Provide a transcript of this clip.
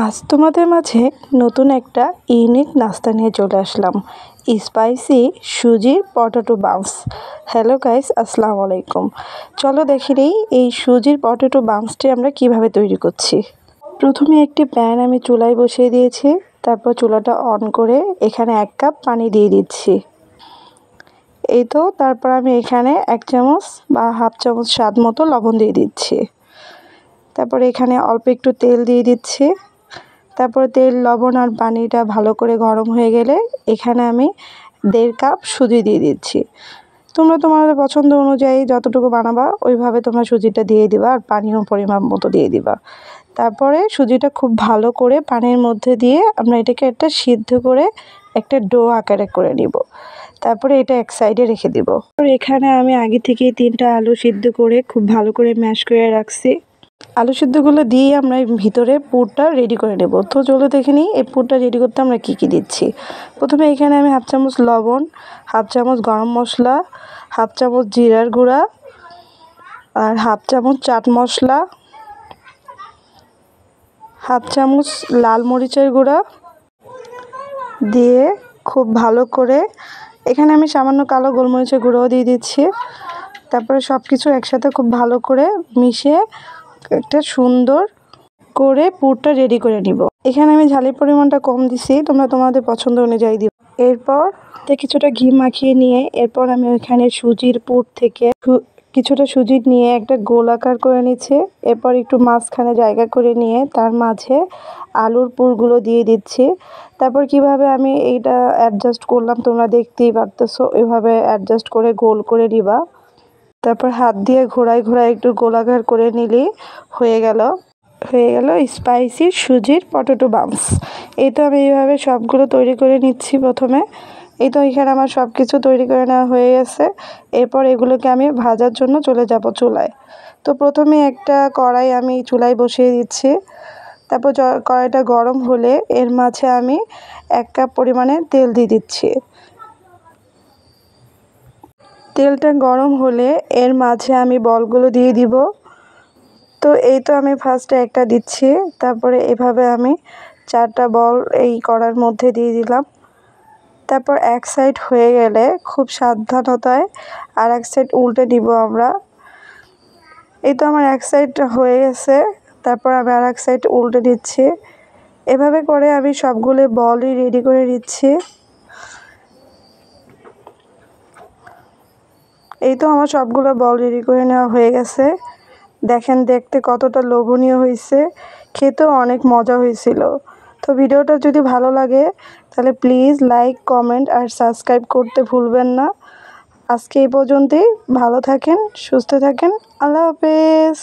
আজ তোমাদের মাঝে নতুন একটা ইউনিক নাস্তা নিয়ে চলে আসলাম, স্পাইসি সুজির পটেটো বামস। হ্যালো গাইস, আসসালামু আলাইকুম। চলো দেখে নিই এই সুজির পটেটো বামসটি আমরা কিভাবে তৈরি করছি। প্রথমে একটি প্যান আমি চুলায় বসিয়ে দিয়েছি, তারপর চুলাটা অন করে এখানে 1 কাপ পানি দিয়ে দিচ্ছি। এই তো, তারপর আমি এখানে 1 চামচ বা হাফ চামচ স্বাদ মতো লবণ দিয়ে দিচ্ছি। তারপর এখানে অল্প একটু তেল দিয়ে দিচ্ছি। তারপর তেল, লবণ আর পানিটা ভালো করে গরম হয়ে গেলে এখানে আমি 1.5 কাপ সুজি দিয়ে দিচ্ছি। তোমরা তোমাদের পছন্দ অনুযায়ী যতটুকু বানাবা ওইভাবে তোমরা সুজিটা দিয়ে দিবা, আর পানিও পরিমাণ মতো দিয়ে দিবা। তারপরে সুজিটা খুব ভালো করে পানির মধ্যে দিয়ে আমরা এটাকে একটা সিদ্ধ করে একটা ডো আকারে করে নিব। তারপরে এটা এক সাইডে রেখে দিব। এখানে আমি আগে থেকেই 3টা আলু সিদ্ধ করে খুব ভালো করে ম্যাশ করে রাখছি। আলু সিদ্ধগুলো দিয়ে আমরা ভিতরে পুরটা রেডি করে নেব। তো চলো দেখে নিই এই পুরটা রেডি করতে আমরা কী কী দিচ্ছি। প্রথমে এখানে আমি হাফ চামচ লবণ, হাফ চামচ গরম মশলা, হাফ চামচ জিরার গুঁড়া আর হাফ চামচ চাট মশলা, হাফ চামচ লাল মরিচের গুঁড়া দিয়ে খুব ভালো করে এখানে আমি সামান্য কালো গোলমরিচের গুঁড়োও দিয়ে দিচ্ছি। তারপরে সব কিছু একসাথে খুব ভালো করে মিশিয়ে একটা সুন্দর করে পুরটা রেডি করে নিব। এখানে আমি ঝালের পরিমাণটা কম দিছি, তোমরা তোমাদের পছন্দ অনুযায়ী দিও। এরপর কিছুটা ঘি মাখিয়ে নিয়ে এরপর আমি ওইখানে সুজির পুর থেকে কিছুটা সুজি নিয়ে একটা গোল আকার করে নিচ্ছি। এরপর একটু মাঝখানে জায়গা করে নিয়ে তার মাঝে আলুর পুরগুলো দিয়ে দিচ্ছি। তারপর কিভাবে আমি এইটা অ্যাডজাস্ট করলাম তোমরা দেখতেই পারতেছো, এভাবে অ্যাডজাস্ট করে গোল করে নিবা। তারপর হাত দিয়ে ঘোরায় ঘোরায় একটু গোলাকার করে নিলেই হয়ে গেল স্পাইসি সুজির পটেটো বামস। এই তো আমি এইভাবে সবগুলো তৈরি করে নিচ্ছি প্রথমে। এই তো এখানে আমার সব কিছু তৈরি করে নেওয়া হয়ে গেছে। এরপর এগুলোকে আমি ভাজার জন্য চলে যাব চুলায়। তো প্রথমে একটা কড়াই আমি চুলায় বসিয়ে দিচ্ছি। তারপর কড়াইটা গরম হলে এর মাঝে আমি 1 কাপ পরিমাণে তেল দিয়ে দিচ্ছি। তেলটা গরম হলে এর মাঝে আমি বলগুলো দিয়ে দিব। তো এই তো আমি ফার্স্টে একটা দিচ্ছি, তারপরে এভাবে আমি 4টা বল এই কড়ার মধ্যে দিয়ে দিলাম। তারপর এক সাইড হয়ে গেলে খুব সাবধানতায় আর এক সাইড উল্টে দিব আমরা। এই তো আমার এক সাইড হয়ে গেছে, তারপর আমি আর এক সাইড উল্টে দিচ্ছি। এভাবে করে আমি সবগুলো বলই রেডি করে নিচ্ছি। এই তো আমার সবগুলো বল রেডি করে নেওয়া হয়ে গেছে। দেখেন দেখতে কতটা লোভনীয় হয়েছে, খেতেও অনেক মজা হয়েছিল। তো ভিডিওটা যদি ভালো লাগে তাহলে প্লিজ লাইক, কমেন্ট আর সাবস্ক্রাইব করতে ভুলবেন না। আজকে এই পর্যন্তই। ভালো থাকেন, সুস্থ থাকেন। আল্লাহ হাফেজ।